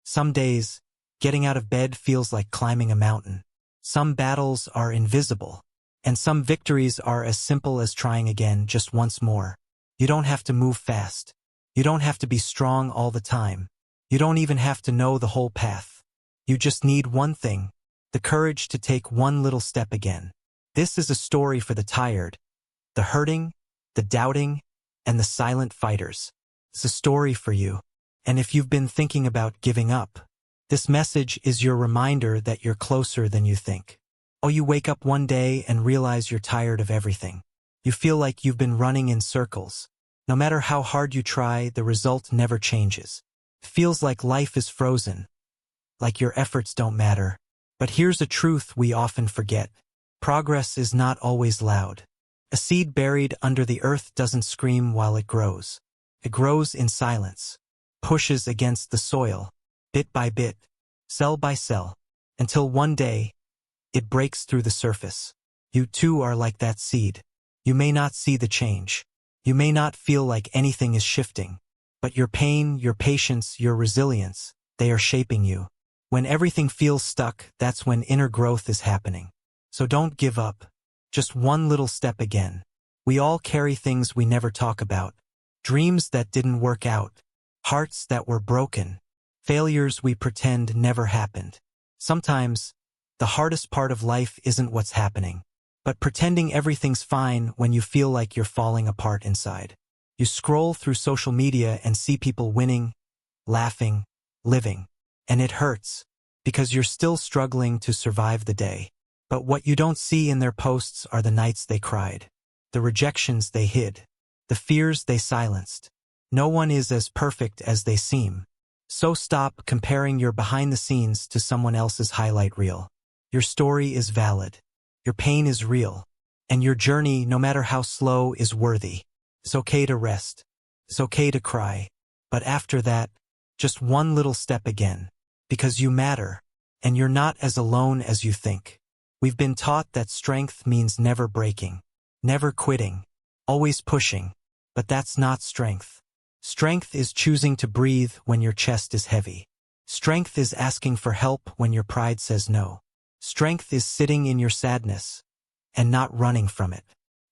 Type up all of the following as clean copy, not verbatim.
Some days, getting out of bed feels like climbing a mountain. Some battles are invisible, and some victories are as simple as trying again just once more. You don't have to move fast. You don't have to be strong all the time. You don't even have to know the whole path. You just need one thing, the courage to take one little step again. This is a story for the tired, the hurting, the doubting, and the silent fighters. It's a story for you. And if you've been thinking about giving up, this message is your reminder that you're closer than you think. Oh, you wake up one day and realize you're tired of everything. You feel like you've been running in circles. No matter how hard you try, the result never changes. It feels like life is frozen, like your efforts don't matter. But here's a truth we often forget. Progress is not always loud. A seed buried under the earth doesn't scream while it grows. It grows in silence, pushes against the soil, bit by bit, cell by cell, until one day, it breaks through the surface. You too are like that seed. You may not see the change. You may not feel like anything is shifting. But your pain, your patience, your resilience, they are shaping you. When everything feels stuck, that's when inner growth is happening. So don't give up. Just one little step again. We all carry things we never talk about. Dreams that didn't work out. Hearts that were broken. Failures we pretend never happened. Sometimes, the hardest part of life isn't what's happening, but pretending everything's fine when you feel like you're falling apart inside. You scroll through social media and see people winning, laughing, living, and it hurts, because you're still struggling to survive the day. But what you don't see in their posts are the nights they cried, the rejections they hid, the fears they silenced. No one is as perfect as they seem. So stop comparing your behind the scenes to someone else's highlight reel. Your story is valid. Your pain is real. And your journey, no matter how slow, is worthy. It's okay to rest. It's okay to cry. But after that, just one little step again. Because you matter. And you're not as alone as you think. We've been taught that strength means never breaking, never quitting, always pushing. But that's not strength. Strength is choosing to breathe when your chest is heavy. Strength is asking for help when your pride says no. Strength is sitting in your sadness and not running from it.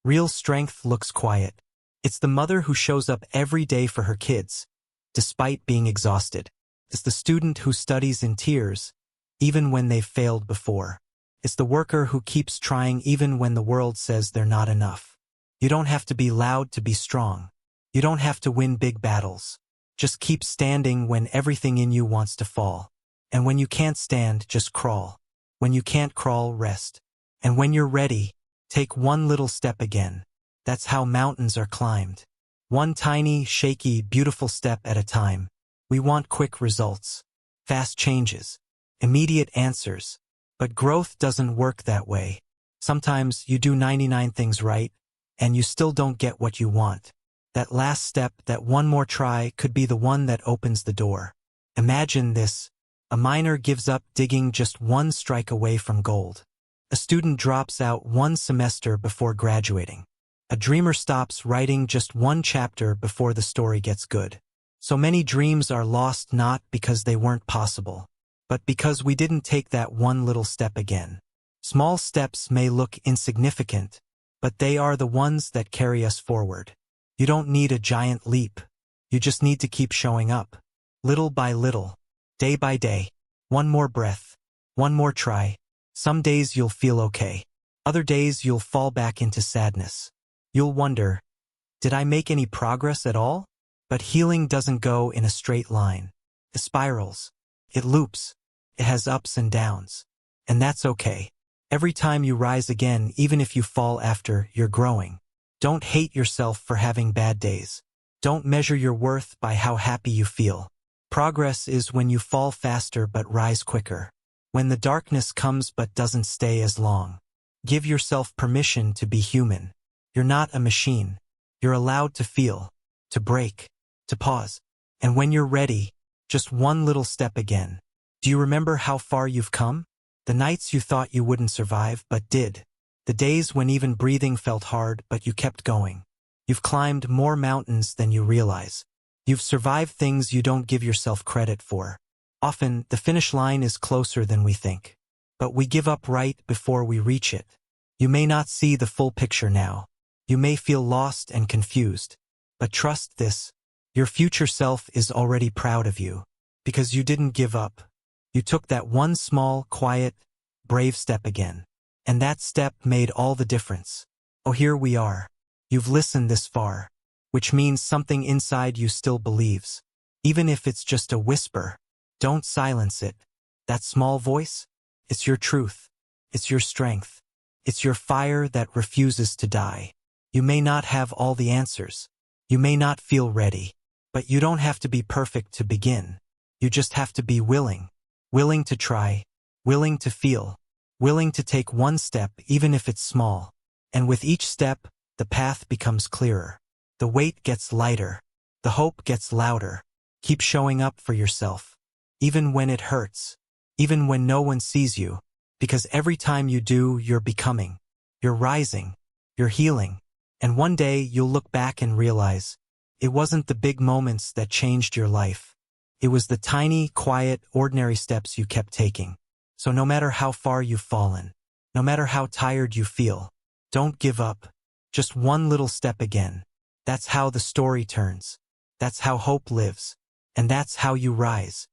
Real strength looks quiet. It's the mother who shows up every day for her kids, despite being exhausted. It's the student who studies in tears, even when they've failed before. It's the worker who keeps trying even when the world says they're not enough. You don't have to be loud to be strong. You don't have to win big battles. Just keep standing when everything in you wants to fall. And when you can't stand, just crawl. When you can't crawl, rest. And when you're ready, take one little step again. That's how mountains are climbed. One tiny, shaky, beautiful step at a time. We want quick results, fast changes, immediate answers. But growth doesn't work that way. Sometimes you do 99 things right, and you still don't get what you want. That last step, that one more try, could be the one that opens the door. Imagine this. A miner gives up digging just one strike away from gold. A student drops out one semester before graduating. A dreamer stops writing just one chapter before the story gets good. So many dreams are lost not because they weren't possible, but because we didn't take that one little step again. Small steps may look insignificant, but they are the ones that carry us forward. You don't need a giant leap. You just need to keep showing up. Little by little. Day by day. One more breath. One more try. Some days you'll feel okay. Other days you'll fall back into sadness. You'll wonder, did I make any progress at all? But healing doesn't go in a straight line. It spirals. It loops. It has ups and downs. And that's okay. Every time you rise again, even if you fall after, you're growing. Don't hate yourself for having bad days. Don't measure your worth by how happy you feel. Progress is when you fall faster but rise quicker. When the darkness comes but doesn't stay as long. Give yourself permission to be human. You're not a machine. You're allowed to feel, to break, to pause. And when you're ready, just one little step again. Do you remember how far you've come? The nights you thought you wouldn't survive but did. The days when even breathing felt hard but you kept going. You've climbed more mountains than you realize. You've survived things you don't give yourself credit for. Often, the finish line is closer than we think. But we give up right before we reach it. You may not see the full picture now. You may feel lost and confused. But trust this, your future self is already proud of you. Because you didn't give up. You took that one small, quiet, brave step again. And that step made all the difference. Oh, here we are. You've listened this far. Which means something inside you still believes. Even if it's just a whisper. Don't silence it. That small voice? It's your truth. It's your strength. It's your fire that refuses to die. You may not have all the answers. You may not feel ready. But you don't have to be perfect to begin. You just have to be willing. Willing to try. Willing to feel. Willing to take one step even if it's small. And with each step, the path becomes clearer. The weight gets lighter. The hope gets louder. Keep showing up for yourself. Even when it hurts. Even when no one sees you. Because every time you do, you're becoming. You're rising. You're healing. And one day you'll look back and realize, it wasn't the big moments that changed your life. It was the tiny, quiet, ordinary steps you kept taking. So no matter how far you've fallen, no matter how tired you feel, don't give up. Just one little step again. That's how the story turns. That's how hope lives. And that's how you rise.